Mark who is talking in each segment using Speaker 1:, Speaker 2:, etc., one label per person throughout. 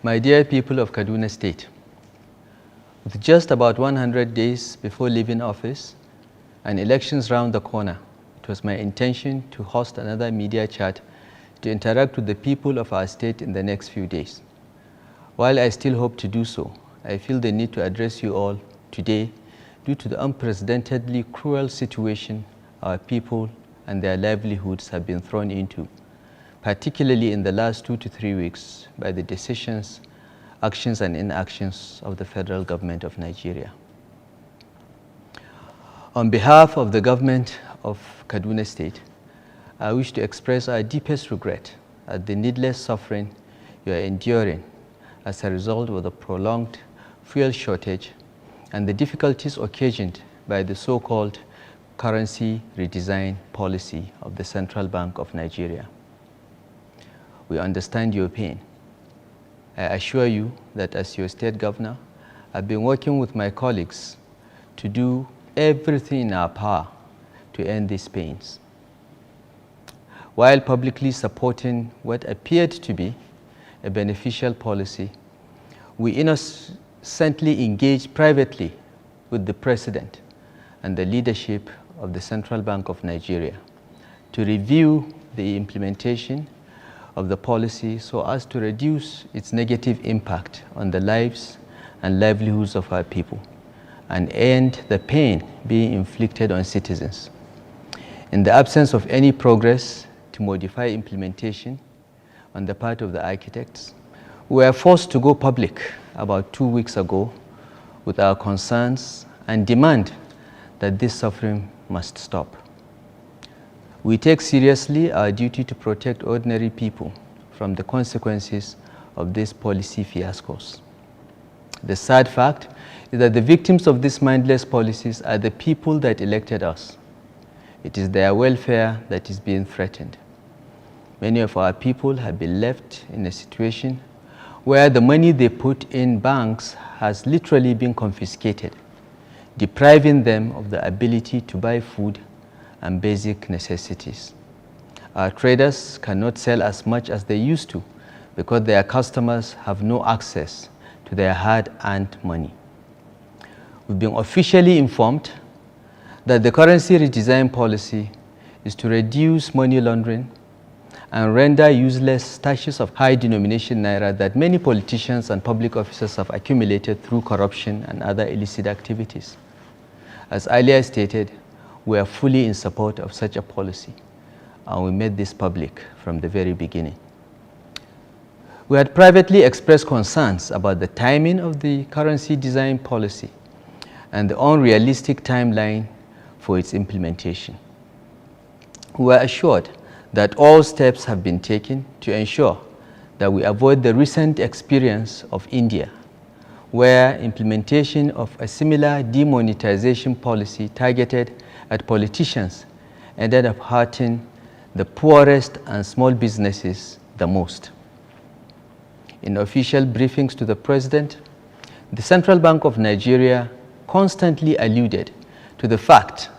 Speaker 1: My dear people of Kaduna State, with just about 100 days before leaving office and elections round the corner, it was my intention to host another media chat to interact with the people of our state in the next few days. While I still hope to do so, I feel the need to address you all today due to the unprecedentedly cruel situation our people and their livelihoods have been thrown into, particularly in the last 2 to 3 weeks by the decisions, actions and inactions of the federal government of Nigeria. On behalf of the government of Kaduna State, I wish to express our deepest regret at the needless suffering you are enduring as a result of the prolonged fuel shortage and the difficulties occasioned by the so-called currency redesign policy of the Central Bank of Nigeria. We understand your pain. I assure you that as your state governor, I've been working with my colleagues to do everything in our power to end these pains, while publicly supporting what appeared to be a beneficial policy. We innocently engaged privately with the President and the leadership of the Central Bank of Nigeria to review the implementation of the policy so as to reduce its negative impact on the lives and livelihoods of our people and end the pain being inflicted on citizens. In the absence of any progress to modify implementation on the part of the architects, we were forced to go public about 2 weeks ago with our concerns and demand that this suffering must stop. We take seriously our duty to protect ordinary people from the consequences of these policy fiascos. The sad fact is that the victims of these mindless policies are the people that elected us. It is their welfare that is being threatened. Many of our people have been left in a situation where the money they put in banks has literally been confiscated, depriving them of the ability to buy food and basic necessities. Our traders cannot sell as much as they used to because their customers have no access to their hard-earned money. We've been officially informed that the currency redesign policy is to reduce money laundering and render useless stashes of high-denomination naira that many politicians and public officers have accumulated through corruption and other illicit activities. As earlier stated, we are fully in support of such a policy, and we made this public from the very beginning. We had privately expressed concerns about the timing of the currency design policy and the unrealistic timeline for its implementation. We were assured that all steps have been taken to ensure that we avoid the recent experience of India, where implementation of a similar demonetization policy targeted at politicians ended up hurting the poorest and small businesses the most. In official briefings to the President, the Central Bank of Nigeria constantly alluded to the fact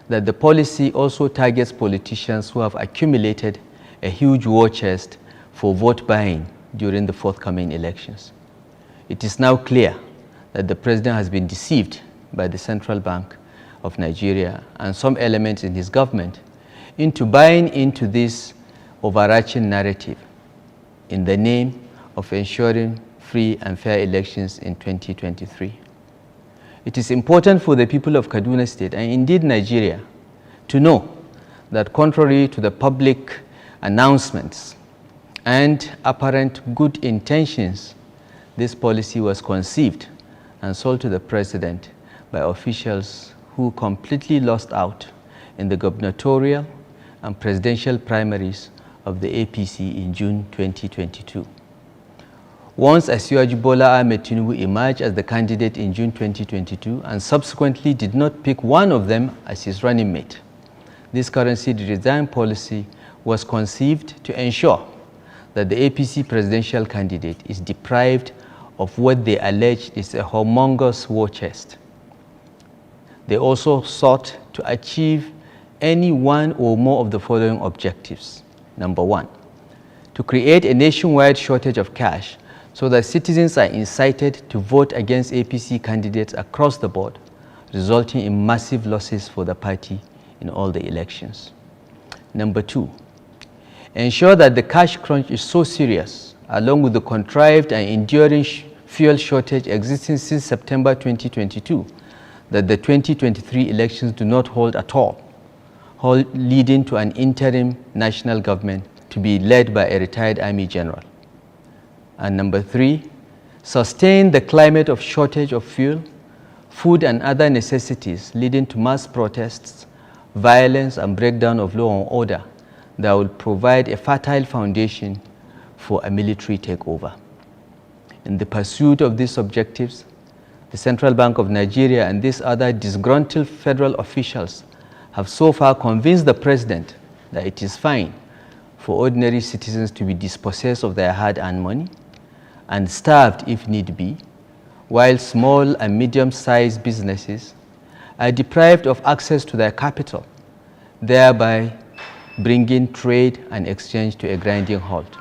Speaker 1: that the policy also targets politicians who have accumulated a huge war chest for vote buying during the forthcoming elections. It is now clear that the President has been deceived by the Central Bank of Nigeria and some elements in his government into buying into this overarching narrative in the name of ensuring free and fair elections in 2023. It is important for the people of Kaduna State and indeed Nigeria to know that contrary to the public announcements and apparent good intentions, this policy was conceived and sold to the President by officials who completely lost out in the gubernatorial and presidential primaries of the APC in June 2022. Once Asiwaju Bola Ahmed Tinubu emerged as the candidate in June 2022 and subsequently did not pick one of them as his running mate, this currency redesign policy was conceived to ensure that the APC presidential candidate is deprived of what they allege is a humongous war chest. They also sought to achieve any one or more of the following objectives. Number one, to create a nationwide shortage of cash so that citizens are incited to vote against APC candidates across the board, resulting in massive losses for the party in all the elections. Number 2, ensure that the cash crunch is so serious, along with the contrived and enduring fuel shortage existing since September 2022, that the 2023 elections do not hold at all, leading to an interim national government to be led by a retired army general. And number 3, sustain the climate of shortage of fuel, food and other necessities, leading to mass protests, violence and breakdown of law and order that will provide a fertile foundation for a military takeover. In the pursuit of these objectives, the Central Bank of Nigeria and these other disgruntled federal officials have so far convinced the president that it is fine for ordinary citizens to be dispossessed of their hard-earned money and starved if need be, while small and medium-sized businesses are deprived of access to their capital, thereby bringing trade and exchange to a grinding halt.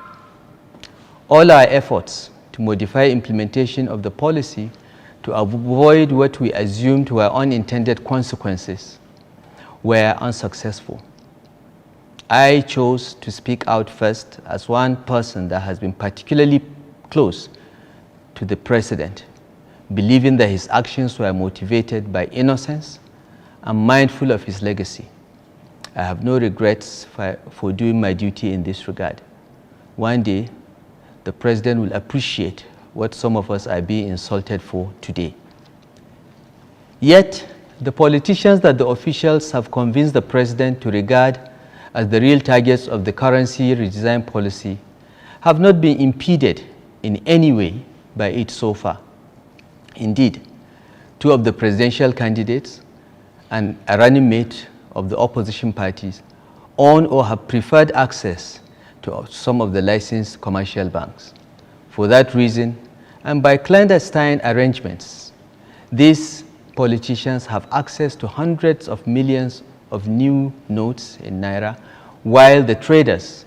Speaker 1: All our efforts to modify implementation of the policy to avoid what we assumed were unintended consequences were unsuccessful. I chose to speak out first as one person that has been particularly close to the president, believing that his actions were motivated by innocence and mindful of his legacy. I have no regrets for doing my duty in this regard. One day, the president will appreciate what some of us are being insulted for today. Yet, the politicians that the officials have convinced the president to regard as the real targets of the currency redesign policy have not been impeded in any way by it so far. Indeed, 2 of the presidential candidates and a running mate of the opposition parties own or have preferred access to some of the licensed commercial banks. For that reason, and by clandestine arrangements, these politicians have access to hundreds of millions of new notes in Naira, while the traders,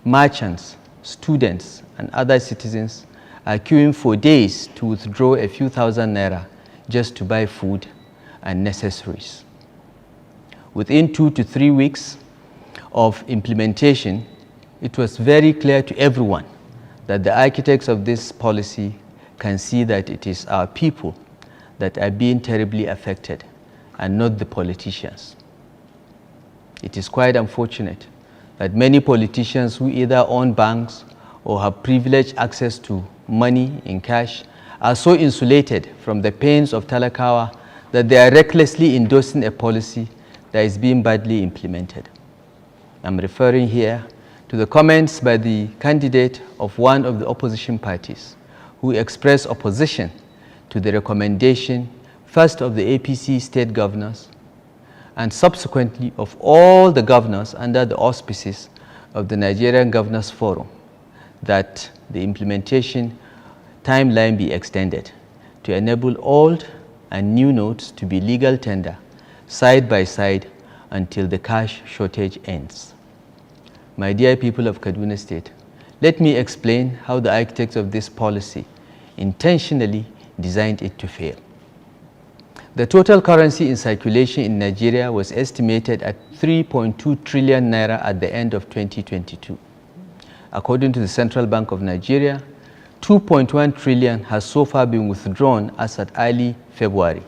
Speaker 1: merchants, students, and other citizens are queuing for days to withdraw a few thousand Naira just to buy food and necessaries. Within 2 to 3 weeks of implementation, it was very clear to everyone that the architects of this policy can see that it is our people that are being terribly affected and not the politicians. It is quite unfortunate that many politicians who either own banks or have privileged access to money in cash are so insulated from the pains of Talakawa that they are recklessly endorsing a policy that is being badly implemented. I'm referring here to the comments by the candidate of one of the opposition parties who expressed opposition to the recommendation first of the APC state governors and subsequently of all the governors under the auspices of the Nigerian Governors Forum that the implementation timeline be extended to enable old and new notes to be legal tender side by side until the cash shortage ends. My dear people of Kaduna State, let me explain how the architects of this policy intentionally designed it to fail. The total currency in circulation in Nigeria was estimated at 3.2 trillion naira at the end of 2022. According to the Central Bank of Nigeria, 2.1 trillion has so far been withdrawn as at early February.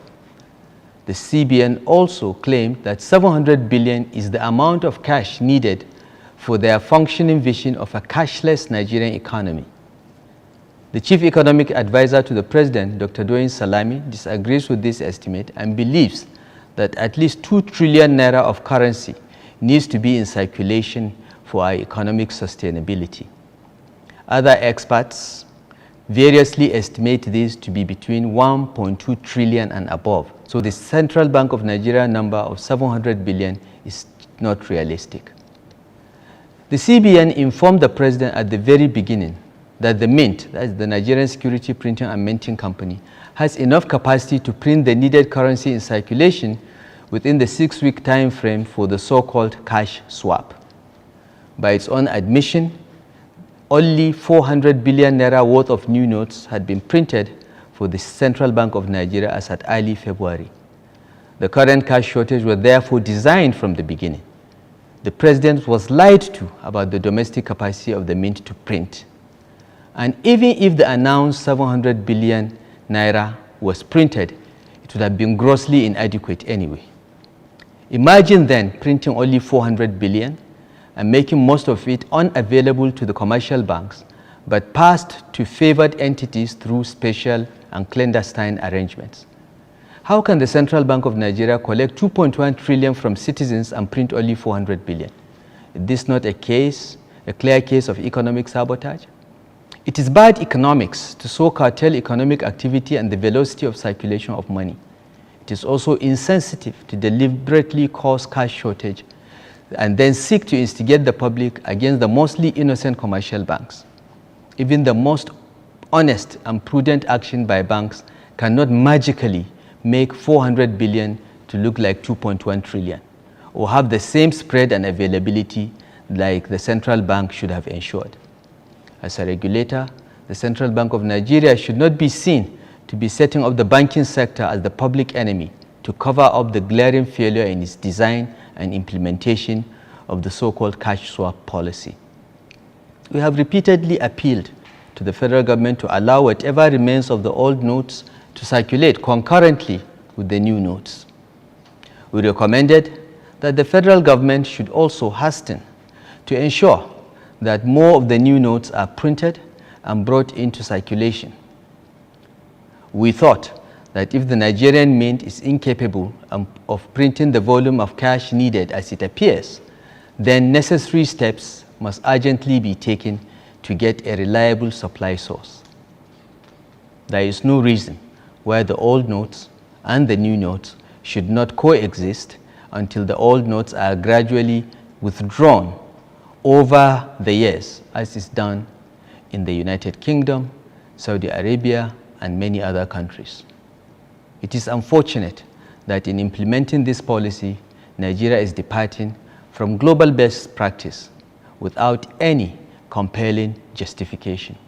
Speaker 1: The CBN also claimed that 700 billion is the amount of cash needed for their functioning vision of a cashless Nigerian economy. The chief economic advisor to the president, Dr. Doyin Salami, disagrees with this estimate and believes that at least 2 trillion naira of currency needs to be in circulation for our economic sustainability. Other experts variously estimate this to be between 1.2 trillion and above. So the Central Bank of Nigeria number of 700 billion is not realistic. The CBN informed the president at the very beginning that the Mint, that is the Nigerian Security Printing and Minting Company, has enough capacity to print the needed currency in circulation within the 6-week time frame for the so-called cash swap. By its own admission, only 400 billion naira worth of new notes had been printed for the Central Bank of Nigeria as at early February. The current cash shortage was therefore designed from the beginning. The president was lied to about the domestic capacity of the mint to print. And even if the announced 700 billion naira was printed, it would have been grossly inadequate anyway. Imagine then printing only 400 billion and making most of it unavailable to the commercial banks, but passed to favored entities through special and clandestine arrangements. How can the Central Bank of Nigeria collect 2.1 trillion from citizens and print only 400 billion? Is this not a clear case of economic sabotage? It is bad economics to so curtail economic activity and the velocity of circulation of money. It is also insensitive to deliberately cause cash shortage and then seek to instigate the public against the mostly innocent commercial banks. Even the most honest and prudent action by banks cannot magically make 400 billion to look like 2.1 trillion or have the same spread and availability like the central bank should have ensured. As a regulator, the Central Bank of Nigeria should not be seen to be setting up the banking sector as the public enemy to cover up the glaring failure in its design and implementation of the so-called cash swap policy. We have repeatedly appealed to the federal government to allow whatever remains of the old notes to circulate concurrently with the new notes. We recommended that the federal government should also hasten to ensure that more of the new notes are printed and brought into circulation. We thought that if the Nigerian mint is incapable of printing the volume of cash needed as it appears, then necessary steps must urgently be taken to get a reliable supply source. There is no reason why the old notes and the new notes should not coexist until the old notes are gradually withdrawn over the years, as is done in the United Kingdom, Saudi Arabia, and many other countries. It is unfortunate that in implementing this policy, Nigeria is departing from global best practice without any compelling justification.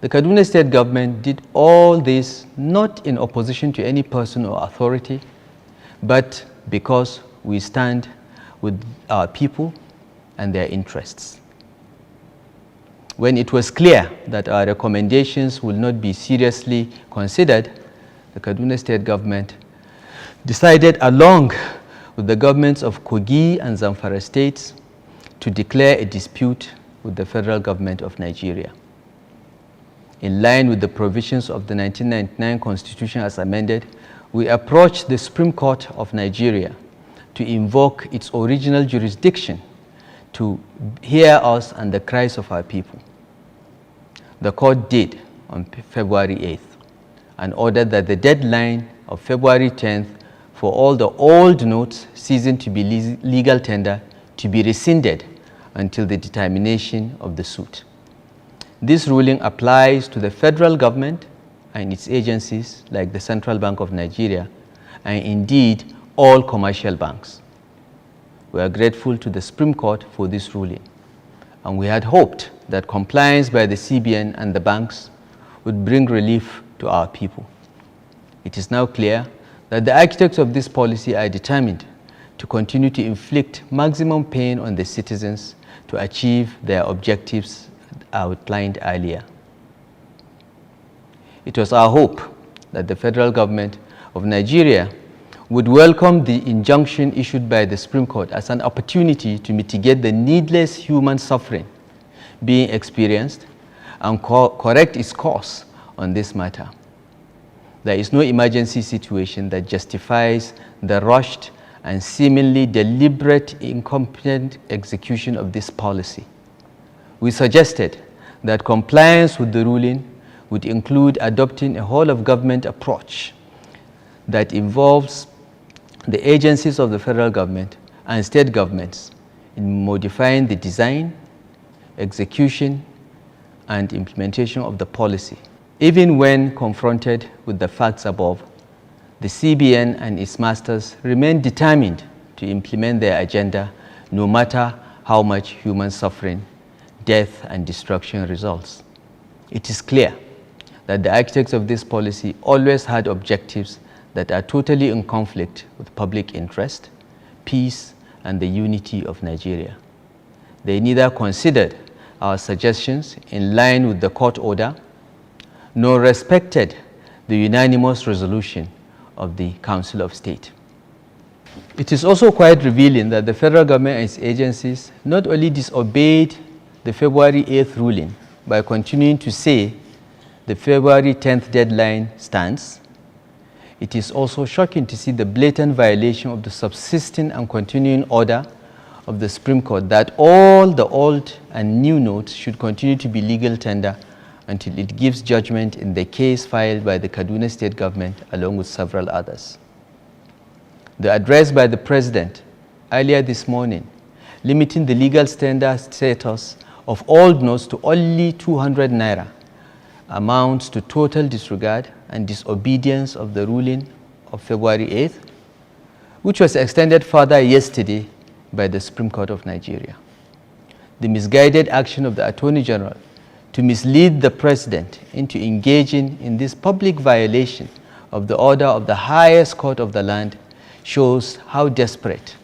Speaker 1: The Kaduna State government did all this not in opposition to any person or authority, but because we stand with our people and their interests. When it was clear that our recommendations will not be seriously considered, the Kaduna State government decided, along with the governments of Kogi and Zamfara states, to declare a dispute with the federal government of Nigeria. In line with the provisions of the 1999 Constitution as amended, we approached the Supreme Court of Nigeria to invoke its original jurisdiction to hear us and the cries of our people. The court did on February 8th and ordered that the deadline of February 10th for all the old notes ceasing to be legal tender to be rescinded until the determination of the suit. This ruling applies to the federal government and its agencies like the Central Bank of Nigeria and indeed all commercial banks. We are grateful to the Supreme Court for this ruling, and we had hoped that compliance by the CBN and the banks would bring relief to our people. It is now clear that the architects of this policy are determined to continue to inflict maximum pain on the citizens to achieve their objectives outlined earlier. It was our hope that the federal government of Nigeria would welcome the injunction issued by the Supreme Court as an opportunity to mitigate the needless human suffering being experienced and correct its course on this matter. There is no emergency situation that justifies the rushed and seemingly deliberate incompetent execution of this policy. We suggested that compliance with the ruling would include adopting a whole-of-government approach that involves the agencies of the federal government and state governments in modifying the design, execution, and implementation of the policy. Even when confronted with the facts above, the CBN and its masters remain determined to implement their agenda no matter how much human suffering death and destruction results. It is clear that the architects of this policy always had objectives that are totally in conflict with public interest, peace, and the unity of Nigeria. They neither considered our suggestions in line with the court order, nor respected the unanimous resolution of the Council of State. It is also quite revealing that the federal government and its agencies not only disobeyed the February 8th ruling by continuing to say the February 10th deadline stands, it is also shocking to see the blatant violation of the subsisting and continuing order of the Supreme Court that all the old and new notes should continue to be legal tender until it gives judgment in the case filed by the Kaduna State government along with several others. The address by the President earlier this morning, limiting the legal standard status of old notes to only 200 naira, amounts to total disregard and disobedience of the ruling of February 8th, which was extended further yesterday by the Supreme Court of Nigeria. The misguided action of the Attorney General to mislead the President into engaging in this public violation of the order of the highest court of the land shows how desperate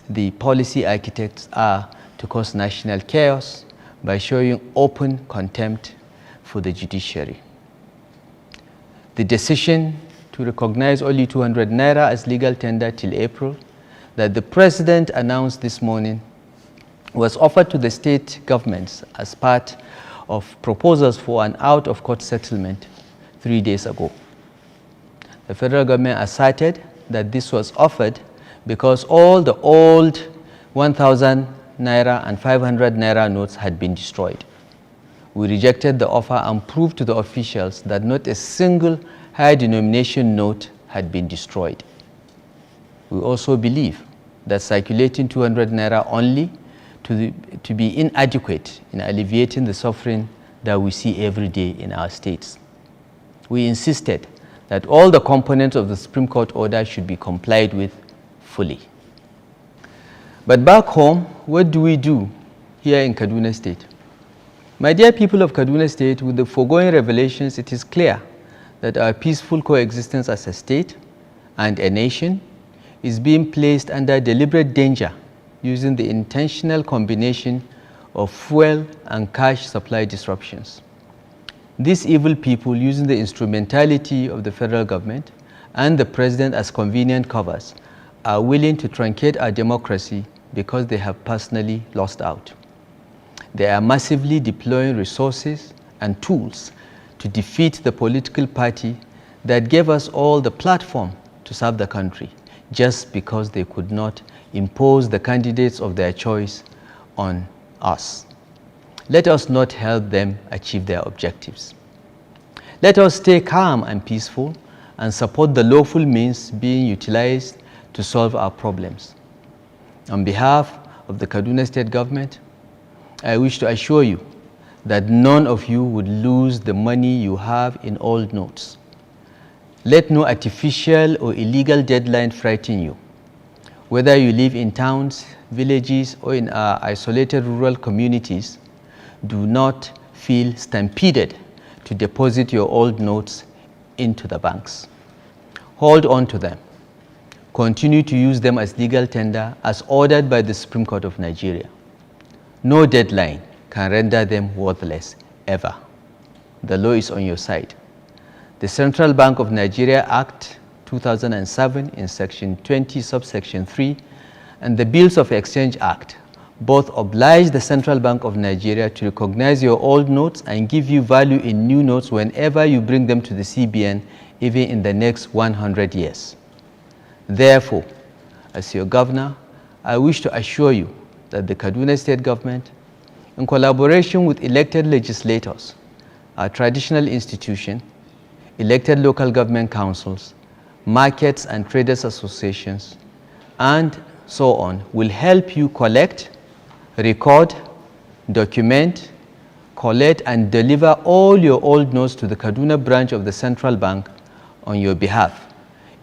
Speaker 1: the policy architects are to cause national chaos by showing open contempt for the judiciary. The decision to recognize only 200 naira as legal tender till April that the President announced this morning was offered to the state governments as part of proposals for an out-of-court settlement 3 days ago. The federal government asserted that this was offered because all the old 1,000 naira and 500 naira notes had been destroyed. We rejected the offer and proved to the officials that not a single high denomination note had been destroyed. We also believe that circulating 200 naira only to be inadequate in alleviating the suffering that we see every day in our states. We insisted that all the components of the Supreme Court order should be complied with fully. But back home, what do we do here in Kaduna State? My dear people of Kaduna State, with the foregoing revelations, it is clear that our peaceful coexistence as a state and a nation is being placed under deliberate danger using the intentional combination of fuel and cash supply disruptions. These evil people, using the instrumentality of the federal government and the President as convenient covers, are willing to truncate our democracy because they have personally lost out. They are massively deploying resources and tools to defeat the political party that gave us all the platform to serve the country, just because they could not impose the candidates of their choice on us. Let us not help them achieve their objectives. Let us stay calm and peaceful and support the lawful means being utilized to solve our problems. On behalf of the Kaduna State government, I wish to assure you that none of you would lose the money you have in old notes. Let no artificial or illegal deadline frighten you. Whether you live in towns, villages, or in our isolated rural communities, do not feel stampeded to deposit your old notes into the banks. Hold on to them. Continue to use them as legal tender as ordered by the Supreme Court of Nigeria. No deadline can render them worthless, ever. The law is on your side. The Central Bank of Nigeria Act 2007 in Section 20, subsection 3, and the Bills of Exchange Act both oblige the Central Bank of Nigeria to recognize your old notes and give you value in new notes whenever you bring them to the CBN, even in the next 100 years. Therefore, as your governor, I wish to assure you that the Kaduna State government, in collaboration with elected legislators, our traditional institution, elected local government councils, markets and traders associations, and so on, will help you collect, record, document, collect, and deliver all your old notes to the Kaduna branch of the Central Bank on your behalf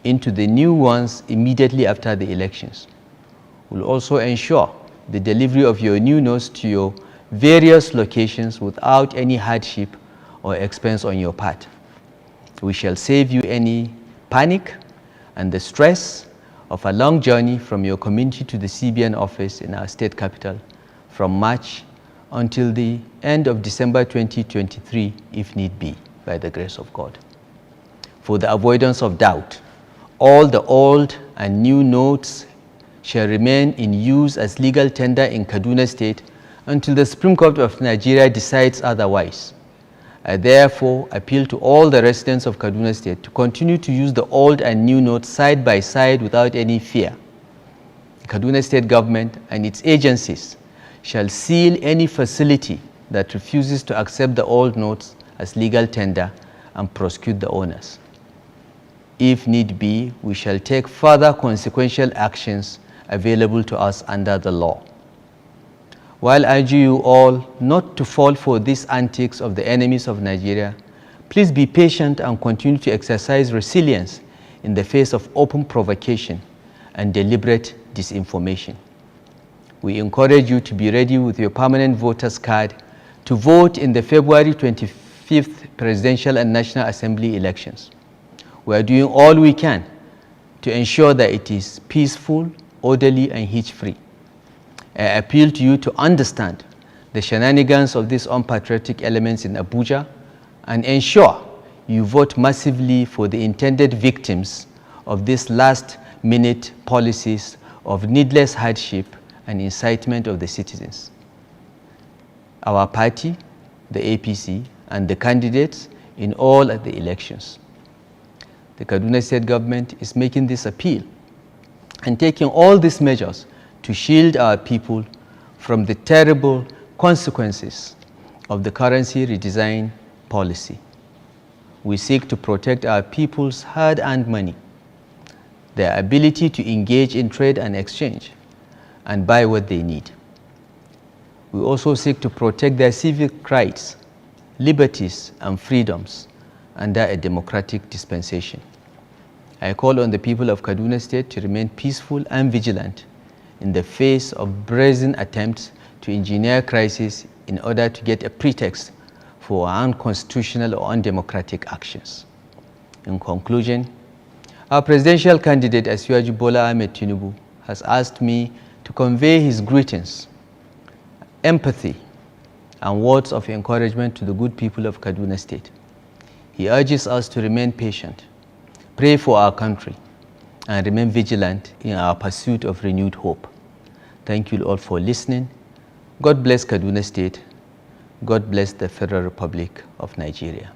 Speaker 1: into the new ones immediately after the elections. We'll also ensure the delivery of your new notes to your various locations without any hardship or expense on your part. We shall save you any panic and the stress of a long journey from your community to the CBN office in our state capital from March until the end of December 2023, if need be, by the grace of God. For the avoidance of doubt, all the old and new notes shall remain in use as legal tender in Kaduna State until the Supreme Court of Nigeria decides otherwise. I therefore appeal to all the residents of Kaduna State to continue to use the old and new notes side by side without any fear. The Kaduna State government and its agencies shall seal any facility that refuses to accept the old notes as legal tender and prosecute the owners. If need be, we shall take further consequential actions available to us under the law. While I urge you all not to fall for these antics of the enemies of Nigeria, please be patient and continue to exercise resilience in the face of open provocation and deliberate disinformation. We encourage you to be ready with your permanent voter's card to vote in the February 25th Presidential and National Assembly elections. We are doing all we can to ensure that it is peaceful, orderly, and hitch-free. I appeal to you to understand the shenanigans of these unpatriotic elements in Abuja and ensure you vote massively for the intended victims of these last-minute policies of needless hardship and incitement of the citizens. Our party, the APC, and the candidates in all the elections. The Kaduna State government is making this appeal and taking all these measures to shield our people from the terrible consequences of the currency redesign policy. We seek to protect our people's hard-earned money, their ability to engage in trade and exchange, and buy what they need. We also seek to protect their civic rights, liberties, and freedoms under a democratic dispensation. I call on the people of Kaduna State to remain peaceful and vigilant in the face of brazen attempts to engineer crisis in order to get a pretext for unconstitutional or undemocratic actions. In conclusion, our presidential candidate Asiwaju Bola Ahmed Tinubu has asked me to convey his greetings, empathy, and words of encouragement to the good people of Kaduna State. He urges us to remain patient, pray for our country, and remain vigilant in our pursuit of renewed hope. Thank you all for listening. God bless Kaduna State. God bless the Federal Republic of Nigeria.